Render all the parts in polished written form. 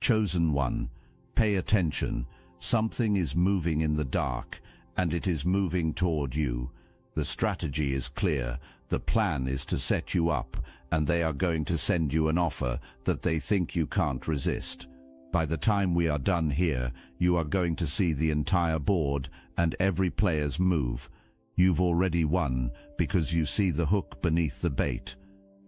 Chosen one, pay attention. Something is moving in the dark, and it is moving toward you. The strategy is clear. The plan is to set you up, and they are going to send you an offer that they think you can't resist. By the time we are done here, you are going to see the entire board and every player's move. You've already won because you see the hook beneath the bait.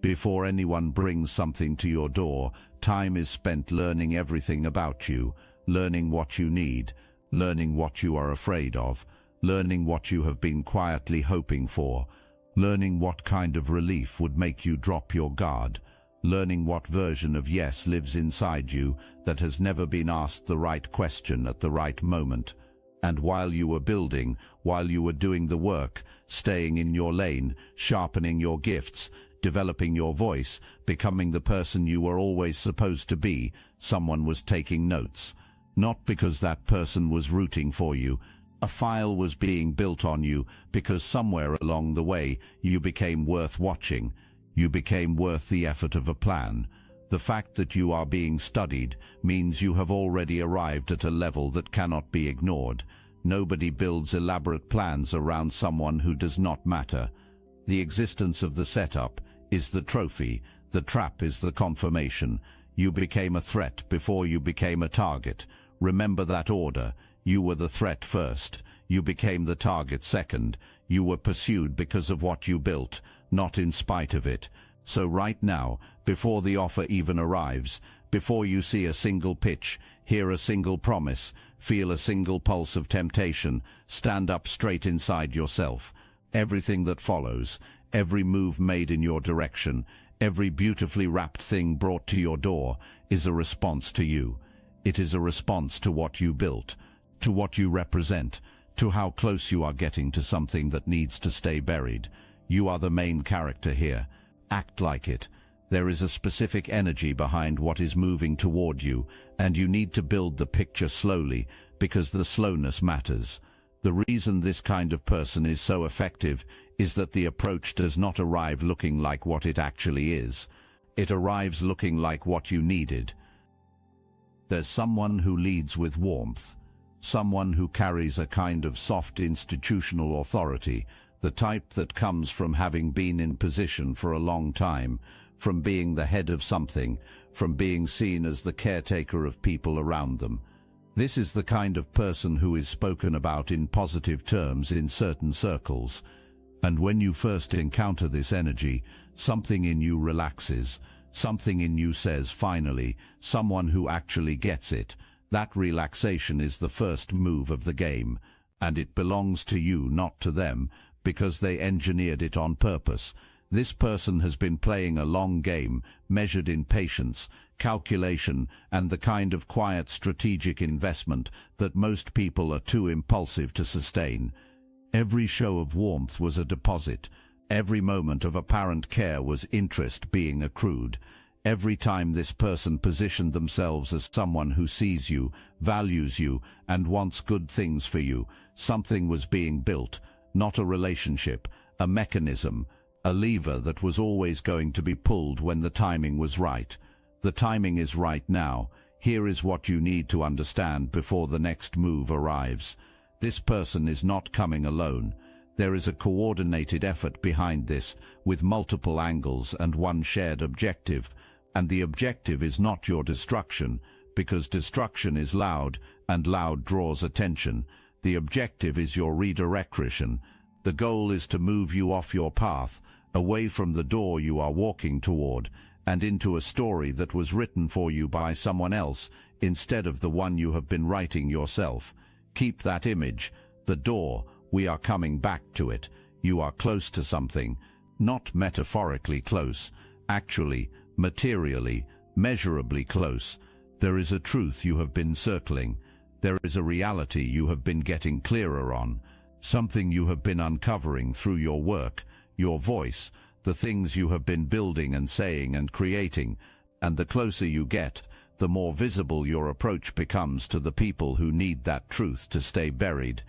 Before anyone brings something to your door, time is spent learning everything about you, learning what you need, learning what you are afraid of, learning what you have been quietly hoping for, learning what kind of relief would make you drop your guard, learning what version of yes lives inside you that has never been asked the right question at the right moment. And while you were building, while you were doing the work, staying in your lane, sharpening your gifts, developing your voice, becoming the person you were always supposed to be, someone was taking notes. Not because that person was rooting for you. A file was being built on you because somewhere along the way you became worth watching. You became worth the effort of a plan. The fact that you are being studied means you have already arrived at a level that cannot be ignored. Nobody builds elaborate plans around someone who does not matter. The existence of the setup is the trophy. The trap is the confirmation. You became a threat before you became a target. Remember that order. You were the threat first. You became the target second. You were pursued because of what you built, not in spite of it. So right now, before the offer even arrives, before you see a single pitch, hear a single promise, feel a single pulse of temptation, stand up straight inside yourself. Everything that follows, every move made in your direction, every beautifully wrapped thing brought to your door is a response to you. It is a response to what you built, to what you represent, to how close you are getting to something that needs to stay buried. You are the main character here. Act like it. There is a specific energy behind what is moving toward you, and you need to build the picture slowly, because the slowness matters. The reason this kind of person is so effective is that the approach does not arrive looking like what it actually is. It arrives looking like what you needed. There's someone who leads with warmth, someone who carries a kind of soft institutional authority, the type that comes from having been in position for a long time, from being the head of something, from being seen as the caretaker of people around them. This is the kind of person who is spoken about in positive terms in certain circles. And when you first encounter this energy, something in you relaxes. Something in you says, finally, someone who actually gets it. That relaxation is the first move of the game, and it belongs to you, not to them, because they engineered it on purpose. This person has been playing a long game, measured in patience, calculation, and the kind of quiet strategic investment that most people are too impulsive to sustain. Every show of warmth was a deposit. Every moment of apparent care was interest being accrued. Every time this person positioned themselves as someone who sees you, values you, and wants good things for you, something was being built. Not a relationship, a mechanism, a lever that was always going to be pulled when the timing was right. The timing is right now. Here is what you need to understand before the next move arrives. This person is not coming alone. There is a coordinated effort behind this, with multiple angles and one shared objective. And the objective is not your destruction, because destruction is loud, and loud draws attention. The objective is your redirection. The goal is to move you off your path, away from the door you are walking toward, and into a story that was written for you by someone else, instead of the one you have been writing yourself. Keep that image. The door, we are coming back to it. You are close to something. Not metaphorically close. Actually, materially, measurably close. There is a truth you have been circling. There is a reality you have been getting clearer on, something you have been uncovering through your work, your voice, the things you have been building and saying and creating, and the closer you get, the more visible your approach becomes to the people who need that truth to stay buried.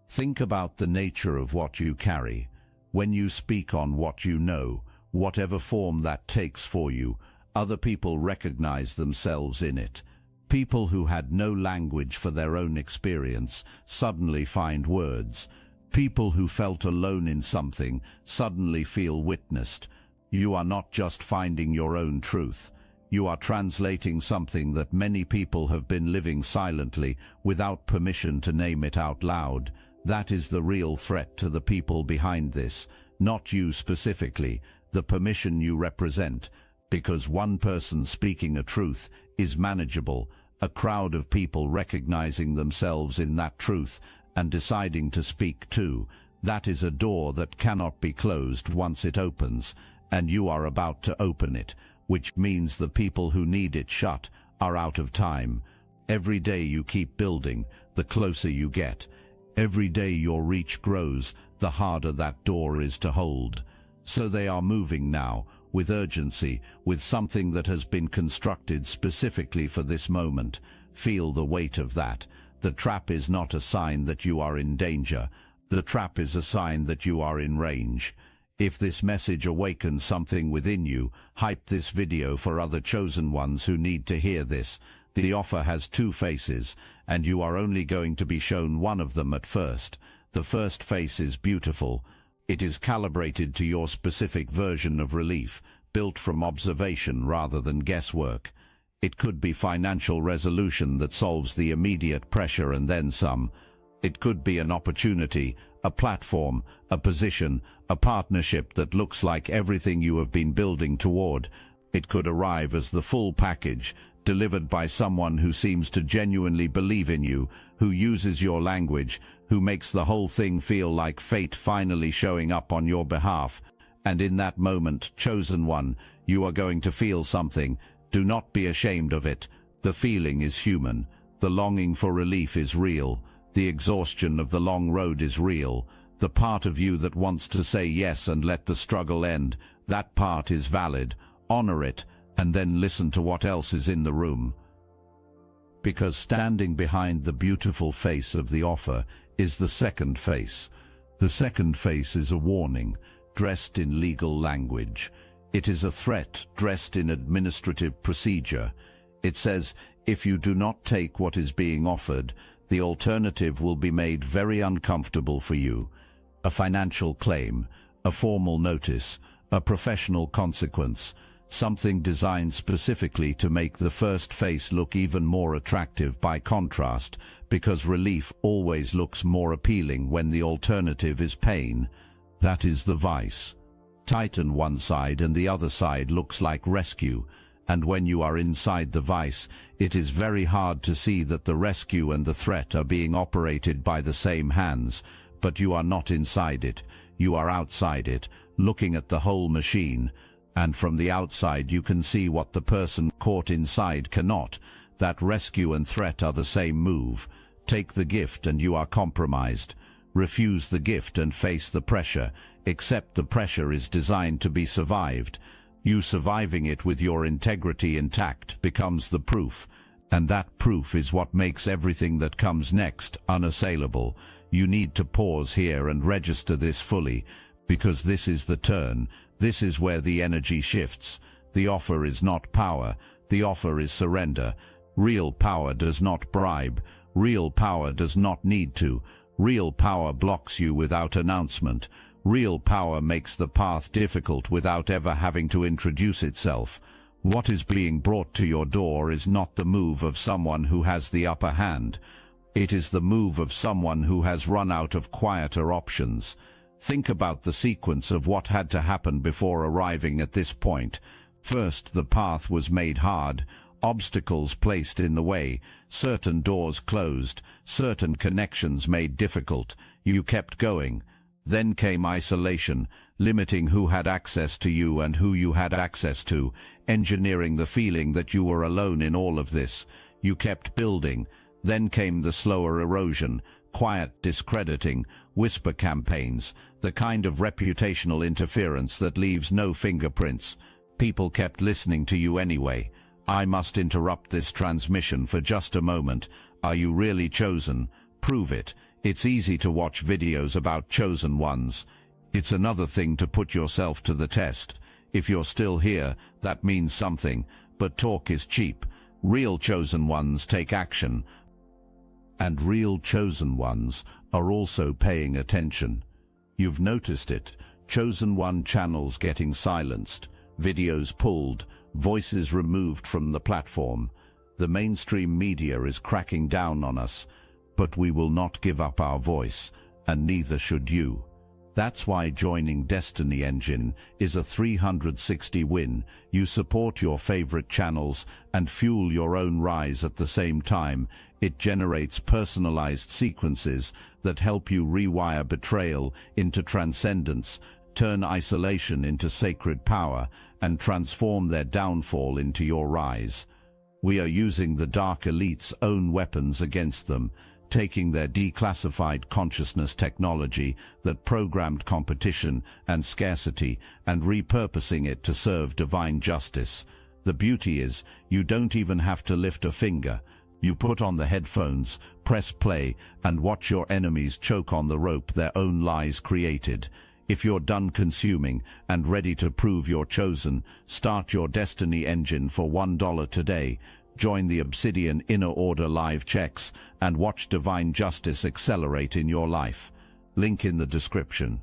Think about the nature of what you carry. When you speak on what you know, whatever form that takes for you, other people recognize themselves in it. People who had no language for their own experience suddenly find words. People who felt alone in something suddenly feel witnessed. You are not just finding your own truth. You are translating something that many people have been living silently, without permission to name it out loud. That is the real threat to the people behind this, not you specifically, the permission you represent, because one person speaking a truth is manageable, a crowd of people recognizing themselves in that truth and deciding to speak too. That is a door that cannot be closed once it opens, and you are about to open it, which means the people who need it shut are out of time. Every day you keep building, the closer you get. Every day your reach grows, the harder that door is to hold. So they are moving now, with urgency, with something that has been constructed specifically for this moment. Feel the weight of that. The trap is not a sign that you are in danger. The trap is a sign that you are in range. If this message awakens something within you, hype this video for other chosen ones who need to hear this. The offer has two faces, and you are only going to be shown one of them at first. The first face is beautiful. It is calibrated to your specific version of relief, built from observation rather than guesswork. It could be financial resolution that solves the immediate pressure and then some. It could be an opportunity, a platform, a position, a partnership that looks like everything you have been building toward. It could arrive as the full package, delivered by someone who seems to genuinely believe in you, who uses your language, who makes the whole thing feel like fate finally showing up on your behalf. And in that moment, chosen one, you are going to feel something. Do not be ashamed of it. The feeling is human. The longing for relief is real. The exhaustion of the long road is real. The part of you that wants to say yes and let the struggle end, that part is valid. Honor it, and then listen to what else is in the room. Because standing behind the beautiful face of the offer is the second face. The second face is a warning, dressed in legal language. It is a threat dressed in administrative procedure. It says, if you do not take what is being offered, the alternative will be made very uncomfortable for you. A financial claim, a formal notice, a professional consequence, something designed specifically to make the first face look even more attractive by contrast, because relief always looks more appealing when the alternative is pain. That is the vice. Tighten one side and the other side looks like rescue, and when you are inside the vice, it is very hard to see that the rescue and the threat are being operated by the same hands, but you are not inside it, you are outside it, looking at the whole machine, and from the outside you can see what the person caught inside cannot. That rescue and threat are the same move. Take the gift and you are compromised. Refuse the gift and face the pressure, except the pressure is designed to be survived. You surviving it with your integrity intact becomes the proof, and that proof is what makes everything that comes next unassailable. You need to pause here and register this fully, because this is the turn. This is where the energy shifts. The offer is not power. The offer is surrender. Real power does not bribe. Real power does not need to. Real power blocks you without announcement. Real power makes the path difficult without ever having to introduce itself. What is being brought to your door is not the move of someone who has the upper hand. It is the move of someone who has run out of quieter options. Think about the sequence of what had to happen before arriving at this point. First, the path was made hard, obstacles placed in the way, certain doors closed, certain connections made difficult. You kept going. Then came isolation, limiting who had access to you and who you had access to, engineering the feeling that you were alone in all of this. You kept building. Then came the slower erosion, quiet discrediting, whisper campaigns, the kind of reputational interference that leaves no fingerprints. People kept listening to you anyway. I must interrupt this transmission for just a moment. Are you really chosen? Prove it. It's easy to watch videos about chosen ones. It's another thing to put yourself to the test. If you're still here, that means something, but talk is cheap. Real chosen ones take action, and real chosen ones are also paying attention. You've noticed it. Chosen one channels getting silenced, videos pulled, voices removed from the platform. The mainstream media is cracking down on us, but we will not give up our voice, and neither should you. That's why joining Destiny Engine is a 360 win. You support your favorite channels and fuel your own rise at the same time. It generates personalized sequences that help you rewire betrayal into transcendence, turn isolation into sacred power, and transform their downfall into your rise. We are using the Dark Elite's own weapons against them, taking their declassified consciousness technology that programmed competition and scarcity and repurposing it to serve divine justice. The beauty is, you don't even have to lift a finger. You put on the headphones, press play, and watch your enemies choke on the rope their own lies created. If you're done consuming and ready to prove you're chosen, start your Destiny Engine for $1 today. Join the Obsidian Inner Order live checks and watch divine justice accelerate in your life. Link in the description.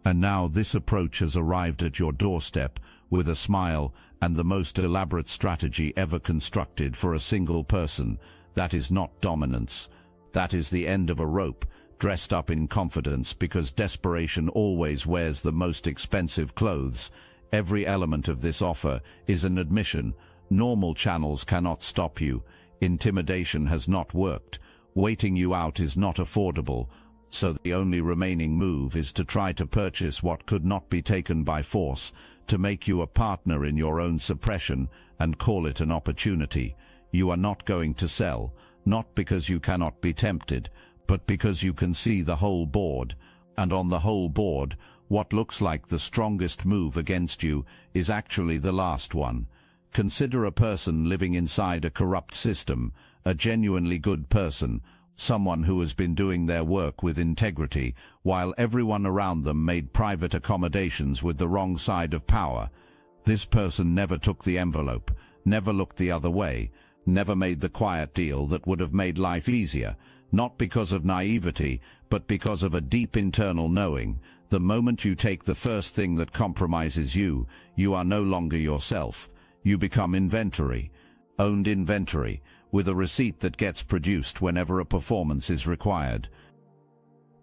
And now this approach has arrived at your doorstep with a smile and the most elaborate strategy ever constructed for a single person. That is not dominance. That is the end of a rope, dressed up in confidence, because desperation always wears the most expensive clothes. Every element of this offer is an admission. Normal channels cannot stop you. Intimidation has not worked. Waiting you out is not affordable. So the only remaining move is to try to purchase what could not be taken by force, to make you a partner in your own suppression and call it an opportunity. You are not going to sell, not because you cannot be tempted, but because you can see the whole board. And on the whole board, what looks like the strongest move against you is actually the last one. Consider a person living inside a corrupt system, a genuinely good person, someone who has been doing their work with integrity, while everyone around them made private accommodations with the wrong side of power. This person never took the envelope, never looked the other way, never made the quiet deal that would have made life easier, not because of naivety, but because of a deep internal knowing. The moment you take the first thing that compromises you, you are no longer yourself. You become inventory, owned inventory, with a receipt that gets produced whenever a performance is required.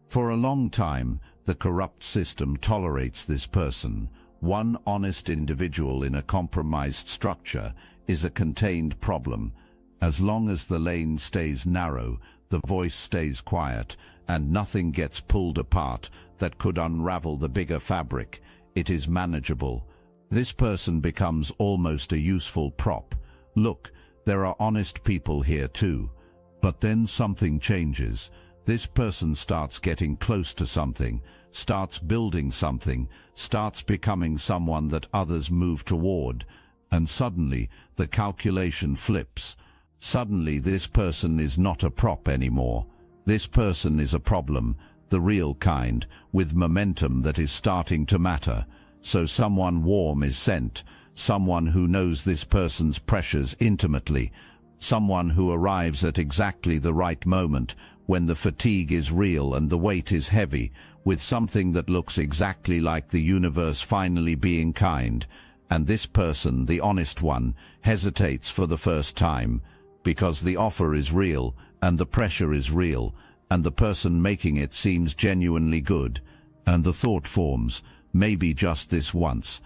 For a long time, the corrupt system tolerates this person. One honest individual in a compromised structure is a contained problem. As long as the lane stays narrow, the voice stays quiet, and nothing gets pulled apart that could unravel the bigger fabric, it is manageable. This person becomes almost a useful prop. Look, there are honest people here too. But then something changes. This person starts getting close to something, starts building something, starts becoming someone that others move toward, and suddenly the calculation flips. Suddenly this person is not a prop anymore. This person is a problem, the real kind, with momentum that is starting to matter. So someone warm is sent, someone who knows this person's pressures intimately, someone who arrives at exactly the right moment, when the fatigue is real and the weight is heavy, with something that looks exactly like the universe finally being kind. And this person, the honest one, hesitates for the first time, because the offer is real, and the pressure is real, and the person making it seems genuinely good. And the thought forms, maybe just this once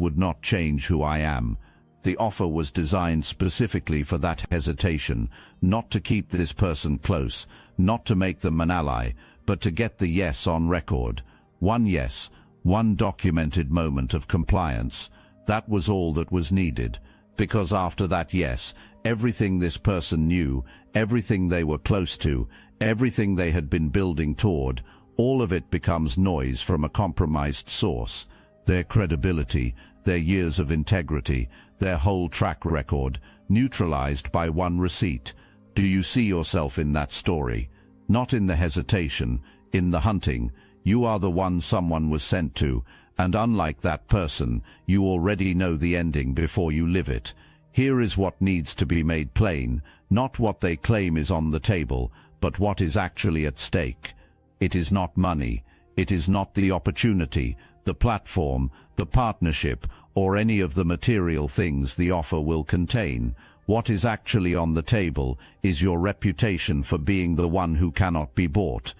would not change who I am. The offer was designed specifically for that hesitation, not to keep this person close, not to make them an ally, but to get the yes on record. One yes, one documented moment of compliance. That was all that was needed, because after that yes, everything this person knew, everything they were close to, everything they had been building toward, all of it becomes noise from a compromised source. Their credibility, their years of integrity, their whole track record, neutralized by one receipt. Do you see yourself in that story? Not in the hesitation, in the hunting. You are the one someone was sent to, And unlike that person, you already know the ending before you live it. Here is what needs to be made plain, not what they claim is on the table, but what is actually at stake. It is not money, it is not the opportunity, the platform, the partnership, or any of the material things the offer will contain. What is actually on the table is your reputation for being the one who cannot be bought.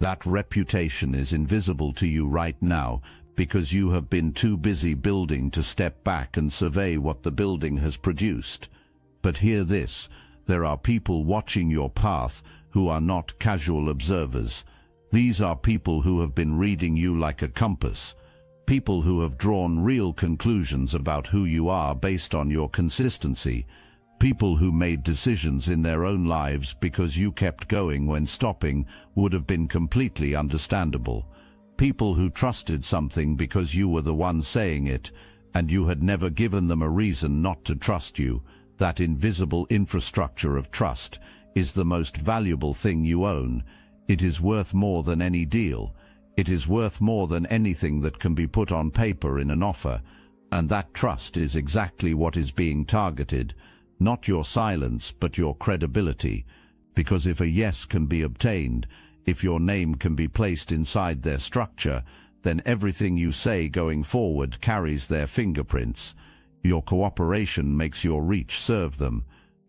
That reputation is invisible to you right now because you have been too busy building to step back and survey what the building has produced. But hear this, there are people watching your path who are not casual observers. These are people who have been reading you like a compass. People who have drawn real conclusions about who you are based on your consistency. People who made decisions in their own lives because you kept going when stopping would have been completely understandable. People who trusted something because you were the one saying it, and you had never given them a reason not to trust you. That invisible infrastructure of trust is the most valuable thing you own. It is worth more than any deal. It is worth more than anything that can be put on paper in an offer. And that trust is exactly what is being targeted. Not your silence, but your credibility. Because if a yes can be obtained, if your name can be placed inside their structure, then everything you say going forward carries their fingerprints. Your cooperation makes your reach serve them.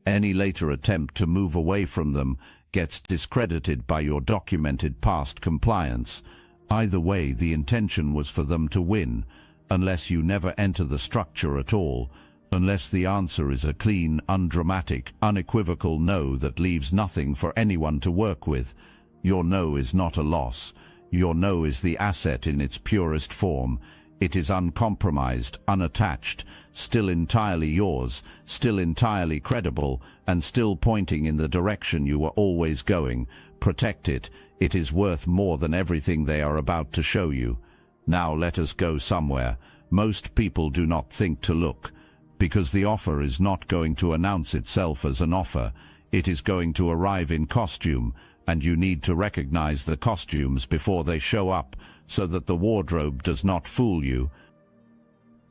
Any later attempt to move away from them gets discredited by your documented past compliance. Either way, the intention was for them to win, unless you never enter the structure at all. Unless the answer is a clean, undramatic, unequivocal no that leaves nothing for anyone to work with. Your no is not a loss. Your no is the asset in its purest form. It is uncompromised, unattached, still entirely yours, still entirely credible, and still pointing in the direction you were always going. Protect it. It is worth more than everything they are about to show you. Now let us go somewhere. Most people do not think to look. Because the offer is not going to announce itself as an offer. It is going to arrive in costume, and you need to recognize the costumes before they show up so that the wardrobe does not fool you.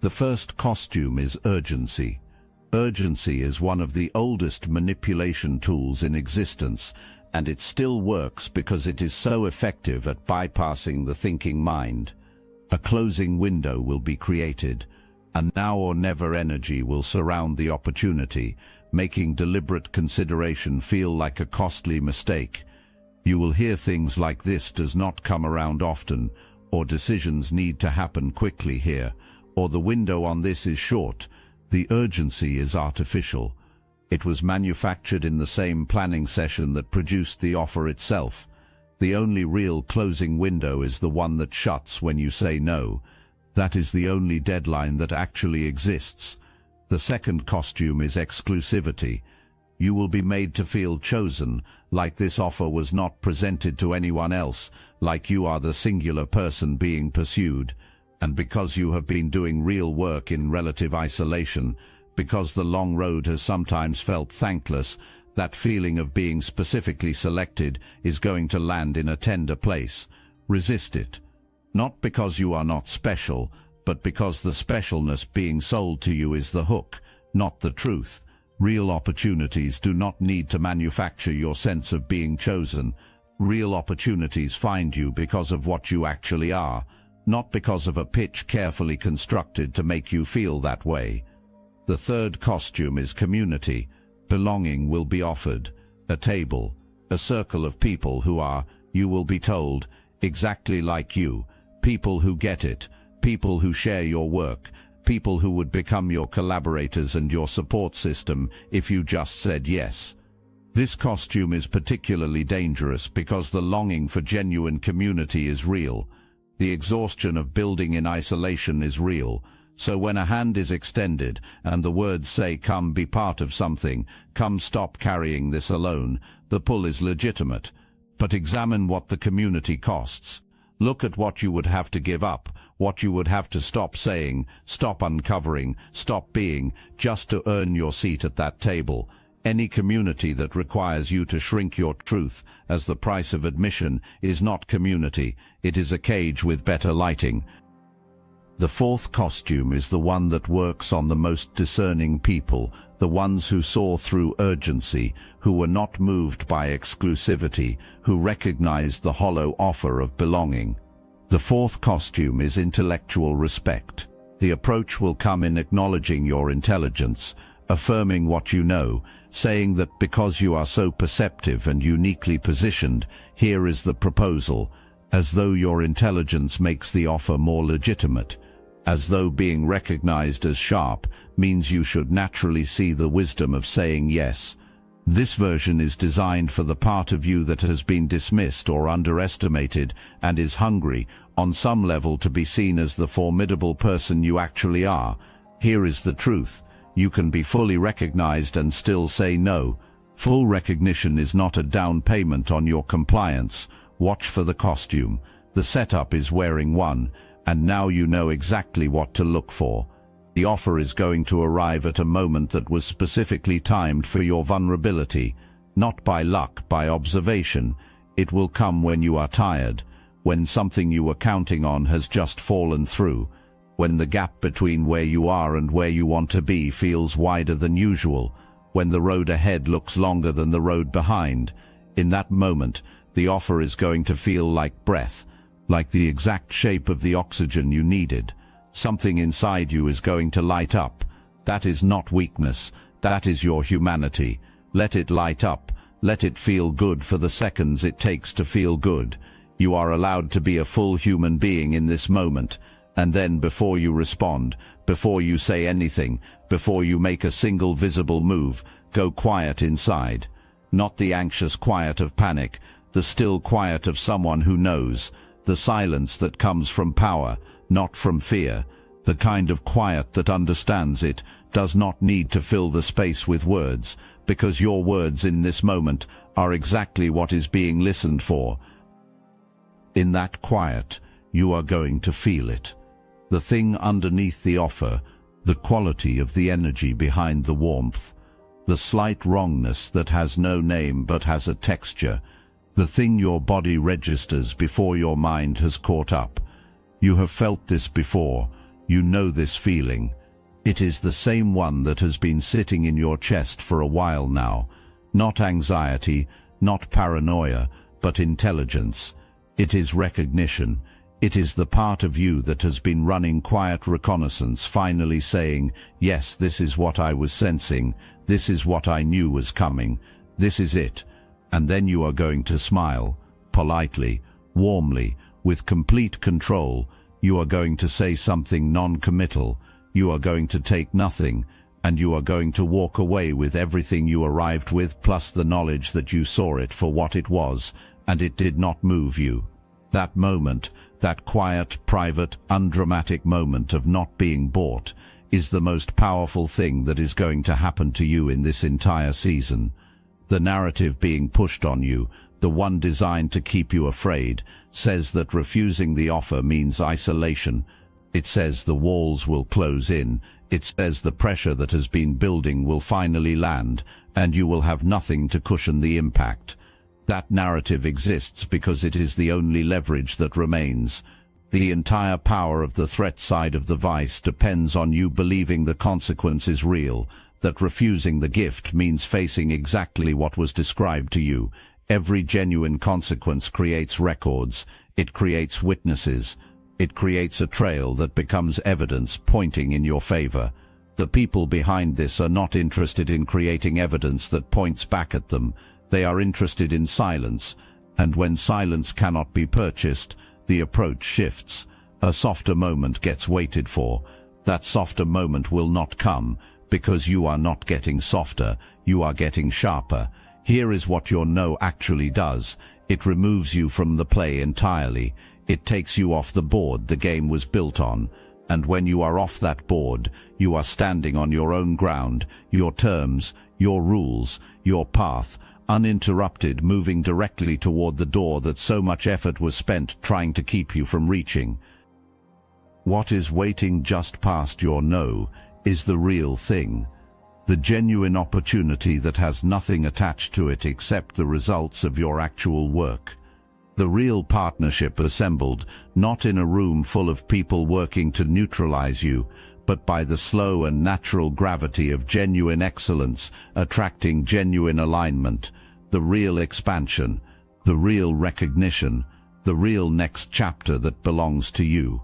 The first costume is urgency. Urgency is one of the oldest manipulation tools in existence, and it still works because it is so effective at bypassing the thinking mind. A closing window will be created. A now or never energy will surround the opportunity, making deliberate consideration feel like a costly mistake. You will hear things like "this does not come around often," or "decisions need to happen quickly here," or "the window on this is short." The urgency is artificial. It was manufactured in the same planning session that produced the offer itself. The only real closing window is the one that shuts when you say no. That is the only deadline that actually exists. The second costume is exclusivity. You will be made to feel chosen, like this offer was not presented to anyone else, like you are the singular person being pursued. And because you have been doing real work in relative isolation, because the long road has sometimes felt thankless, that feeling of being specifically selected is going to land in a tender place. Resist it. Not because you are not special, but because the specialness being sold to you is the hook, not the truth. Real opportunities do not need to manufacture your sense of being chosen. Real opportunities find you because of what you actually are, not because of a pitch carefully constructed to make you feel that way. The third costume is community. Belonging will be offered. A table, a circle of people who are, you will be told, exactly like you. People who get it, people who share your work, people who would become your collaborators and your support system if you just said yes. This costume is particularly dangerous because the longing for genuine community is real. The exhaustion of building in isolation is real. So when a hand is extended and the words say "come be part of something," "come stop carrying this alone," the pull is legitimate. But examine what the community costs. Look at what you would have to give up, what you would have to stop saying, stop uncovering, stop being, just to earn your seat at that table. Any community that requires you to shrink your truth as the price of admission is not community. It is a cage with better lighting. The fourth costume is the one that works on the most discerning people, the ones who saw through urgency, who were not moved by exclusivity, who recognized the hollow offer of belonging. The fourth costume is intellectual respect. The approach will come in acknowledging your intelligence, affirming what you know, saying that because you are so perceptive and uniquely positioned, here is the proposal, as though your intelligence makes the offer more legitimate, as though being recognized as sharp means you should naturally see the wisdom of saying yes. This version is designed for the part of you that has been dismissed or underestimated and is hungry, on some level, to be seen as the formidable person you actually are. Here is the truth. You can be fully recognized and still say no. Full recognition is not a down payment on your compliance. Watch for the costume. The setup is wearing one, and now you know exactly what to look for. The offer is going to arrive at a moment that was specifically timed for your vulnerability, not by luck, by observation. It will come when you are tired, when something you were counting on has just fallen through, when the gap between where you are and where you want to be feels wider than usual, when the road ahead looks longer than the road behind. In that moment, the offer is going to feel like breath, like the exact shape of the oxygen you needed. Something inside you is going to light up. That is not weakness. That is your humanity. Let it light up. Let it feel good for the seconds it takes to feel good. You are allowed to be a full human being in this moment. And then, before you respond, before you say anything, before you make a single visible move, go quiet inside. Not the anxious quiet of panic, the still quiet of someone who knows. The silence that comes from power, not from fear. The kind of quiet that understands it does not need to fill the space with words, because your words in this moment are exactly what is being listened for. In that quiet, you are going to feel it. The thing underneath the offer, the quality of the energy behind the warmth, the slight wrongness that has no name but has a texture, the thing your body registers before your mind has caught up. You have felt this before. You know this feeling. It is the same one that has been sitting in your chest for a while now. Not anxiety, not paranoia, but intelligence. It is recognition. It is the part of you that has been running quiet reconnaissance, finally saying, yes, this is what I was sensing. This is what I knew was coming. This is it. And then you are going to smile, politely, warmly, with complete control. You are going to say something non-committal. You are going to take nothing, and you are going to walk away with everything you arrived with, plus the knowledge that you saw it for what it was, and it did not move you. That moment, that quiet, private, undramatic moment of not being bought, is the most powerful thing that is going to happen to you in this entire season. The narrative being pushed on you, the one designed to keep you afraid, says that refusing the offer means isolation. It says the walls will close in. It says the pressure that has been building will finally land, and you will have nothing to cushion the impact. That narrative exists because it is the only leverage that remains. The entire power of the threat side of the vice depends on you believing the consequence is real, that refusing the gift means facing exactly what was described to you. Every genuine consequence creates records. It creates witnesses. It creates a trail that becomes evidence pointing in your favor. The people behind this are not interested in creating evidence that points back at them. They are interested in silence, and when silence cannot be purchased, the approach shifts. A softer moment gets waited for. That softer moment will not come, because you are not getting softer, you are getting sharper. Here is what your no actually does. It removes you from the play entirely. It takes you off the board the game was built on. And when you are off that board, you are standing on your own ground, your terms, your rules, your path, uninterrupted, moving directly toward the door that so much effort was spent trying to keep you from reaching. What is waiting just past your no is the real thing, the genuine opportunity that has nothing attached to it except the results of your actual work. The real partnership assembled, not in a room full of people working to neutralize you, but by the slow and natural gravity of genuine excellence, attracting genuine alignment, the real expansion, the real recognition, the real next chapter that belongs to you.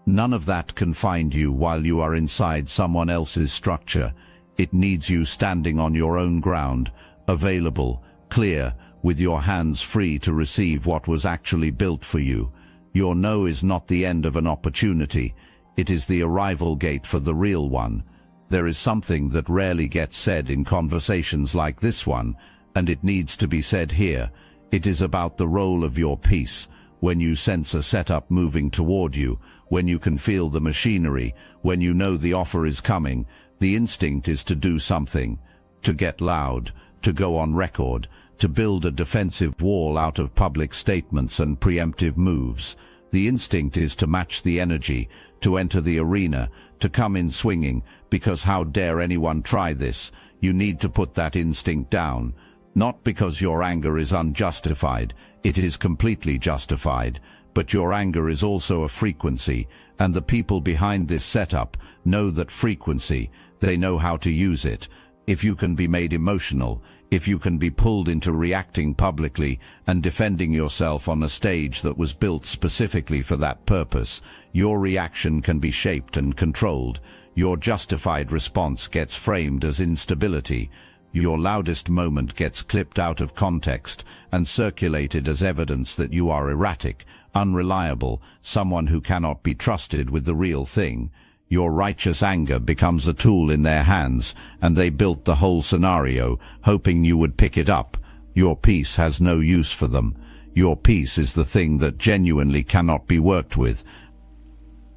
None of that can find you while you are inside someone else's structure. It needs you standing on your own ground, available, clear, with your hands free to receive what was actually built for you. Your no is not the end of an opportunity. It is the arrival gate for the real one. There is something that rarely gets said in conversations like this one, and it needs to be said here. It is about the role of your peace. When you sense a setup moving toward you, when you can feel the machinery, when you know the offer is coming, the instinct is to do something, to get loud, to go on record, to build a defensive wall out of public statements and preemptive moves. The instinct is to match the energy, to enter the arena, to come in swinging, because how dare anyone try this? You need to put that instinct down. Not because your anger is unjustified, it is completely justified, but your anger is also a frequency, and the people behind this setup know that frequency. They know how to use it. If you can be made emotional, if you can be pulled into reacting publicly and defending yourself on a stage that was built specifically for that purpose, your reaction can be shaped and controlled. Your justified response gets framed as instability. Your loudest moment gets clipped out of context and circulated as evidence that you are erratic, unreliable, someone who cannot be trusted with the real thing. Your righteous anger becomes a tool in their hands, and they built the whole scenario, hoping you would pick it up. Your peace has no use for them. Your peace is the thing that genuinely cannot be worked with.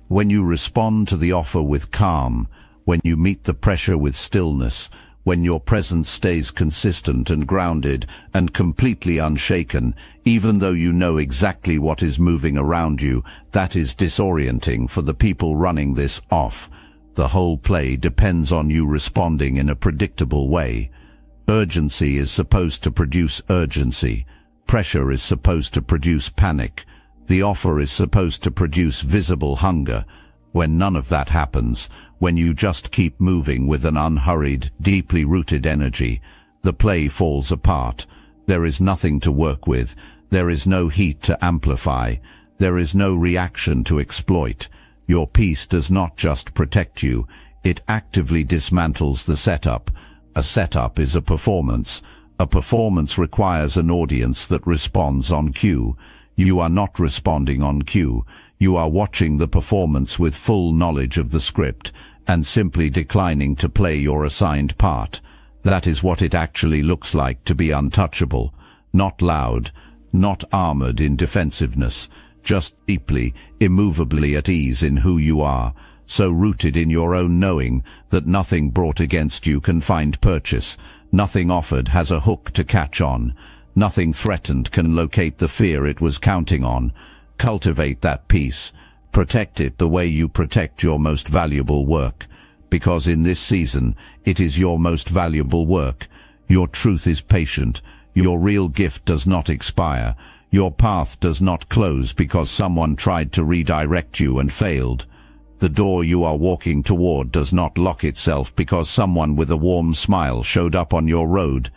When you respond to the offer with calm, when you meet the pressure with stillness, when your presence stays consistent and grounded and completely unshaken, even though you know exactly what is moving around you, that is disorienting for the people running this off. The whole play depends on you responding in a predictable way. Urgency is supposed to produce urgency. Pressure is supposed to produce panic. The offer is supposed to produce visible hunger. When none of that happens, when you just keep moving with an unhurried, deeply rooted energy, the play falls apart. There is nothing to work with. There is no heat to amplify. There is no reaction to exploit. Your peace does not just protect you, it actively dismantles the setup. A setup is a performance. A performance requires an audience that responds on cue. You are not responding on cue. You are watching the performance with full knowledge of the script and simply declining to play your assigned part. That is what it actually looks like to be untouchable. Not loud, not armored in defensiveness, just deeply, immovably at ease in who you are, so rooted in your own knowing that nothing brought against you can find purchase, nothing offered has a hook to catch on, nothing threatened can locate the fear it was counting on. Cultivate that peace. Protect it the way you protect your most valuable work, because in this season it is your most valuable work. Your truth is patient. Your real gift does not expire. Your path does not close because someone tried to redirect you and failed. The door you are walking toward does not lock itself because someone with a warm smile showed up on your road.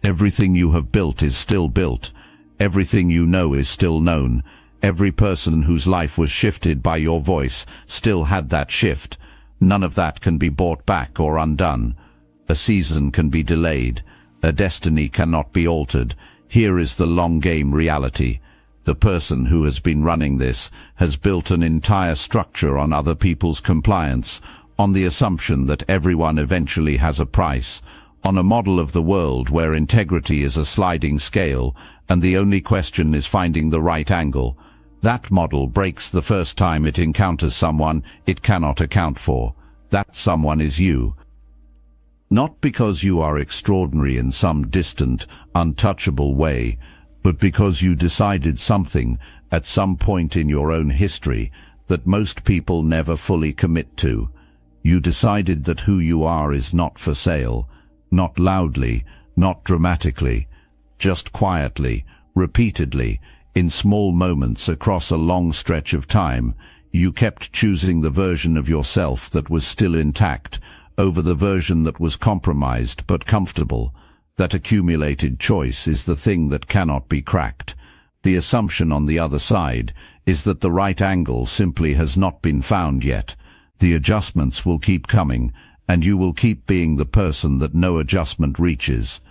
Everything you have built is still built. Everything you know is still known. Every person whose life was shifted by your voice still had that shift. None of that can be brought back or undone. A season can be delayed. A destiny cannot be altered. Here is the long game reality. The person who has been running this has built an entire structure on other people's compliance, on the assumption that everyone eventually has a price, on a model of the world where integrity is a sliding scale and the only question is finding the right angle. That model breaks the first time it encounters someone it cannot account for. That someone is you. Not because you are extraordinary in some distant, untouchable way, but because you decided something at some point in your own history that most people never fully commit to. You decided that who you are is not for sale, not loudly, not dramatically, just quietly, repeatedly, In small moments across a long stretch of time, you kept choosing the version of yourself that was still intact over the version that was compromised but comfortable. That accumulated choice is the thing that cannot be cracked. The assumption on the other side is that the right angle simply has not been found yet. The adjustments will keep coming, and you will keep being the person that no adjustment reaches.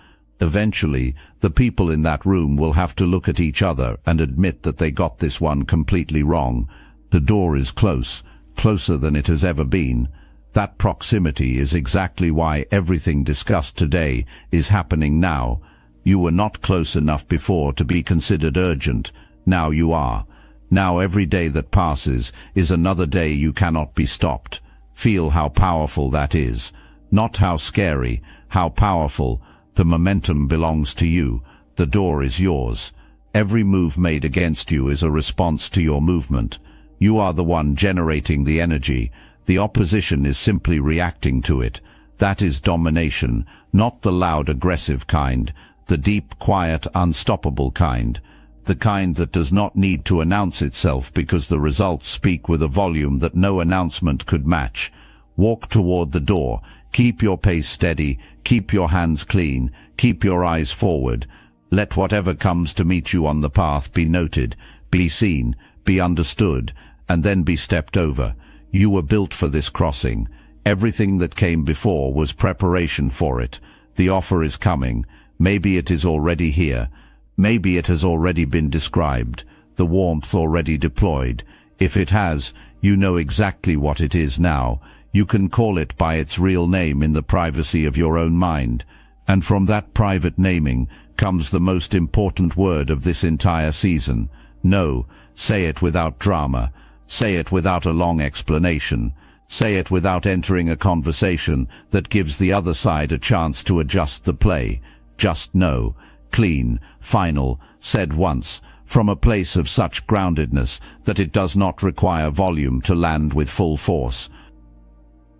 Eventually, the people in that room will have to look at each other and admit that they got this one completely wrong. The door is close, closer than it has ever been. That proximity is exactly why everything discussed today is happening now. You were not close enough before to be considered urgent. Now you are. Now every day that passes is another day you cannot be stopped. Feel how powerful that is. Not how scary, how powerful. The momentum belongs to you. The door is yours. Every move made against you is a response to your movement. You are the one generating the energy. The opposition is simply reacting to it. That is domination, not the loud, aggressive kind, the deep, quiet, unstoppable kind. The kind that does not need to announce itself because the results speak with a volume that no announcement could match. Walk toward the door. Keep your pace steady, keep your hands clean, keep your eyes forward. Let whatever comes to meet you on the path be noted, be seen, be understood, and then be stepped over. You were built for this crossing. Everything that came before was preparation for it. The offer is coming. Maybe it is already here. Maybe it has already been described, the warmth already deployed. If it has, you know exactly what it is now. You can call it by its real name in the privacy of your own mind. And from that private naming comes the most important word of this entire season. No, say it without drama. Say it without a long explanation. Say it without entering a conversation that gives the other side a chance to adjust the play. Just no. Clean, final, said once, from a place of such groundedness that it does not require volume to land with full force.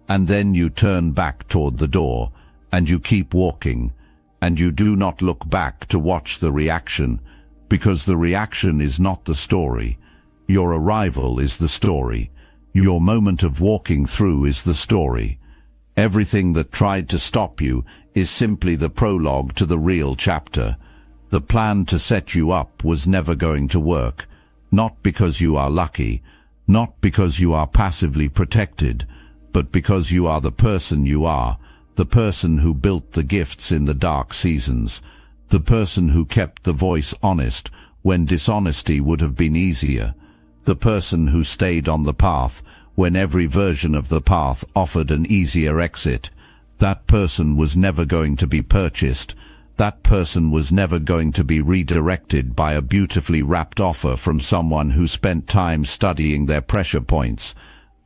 And then you turn back toward the door, and you keep walking, and you do not look back to watch the reaction, because the reaction is not the story. Your arrival is the story. Your moment of walking through is the story. Everything that tried to stop you is simply the prologue to the real chapter. The plan to set you up was never going to work, not because you are lucky, not because you are passively protected, but because you are the person you are, the person who built the gifts in the dark seasons, the person who kept the voice honest when dishonesty would have been easier, the person who stayed on the path when every version of the path offered an easier exit. That person was never going to be purchased. That person was never going to be redirected by a beautifully wrapped offer from someone who spent time studying their pressure points.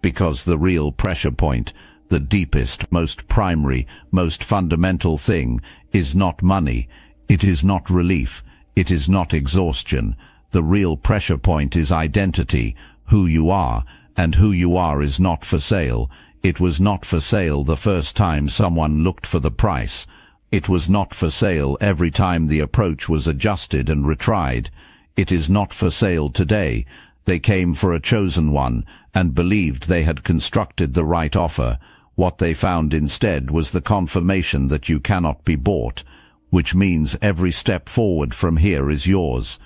Because the real pressure point, the deepest, most primary, most fundamental thing, is not money. It is not relief. It is not exhaustion. The real pressure point is identity, who you are, and who you are is not for sale. It was not for sale the first time someone looked for the price. It was not for sale every time the approach was adjusted and retried. It is not for sale today. They came for a chosen one and believed they had constructed the right offer. What they found instead was the confirmation that you cannot be bought, which means every step forward from here is yours.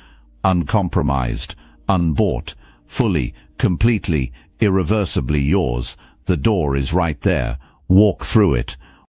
Uncompromised, unbought, fully, completely, irreversibly yours. The door is right there. Walk through it.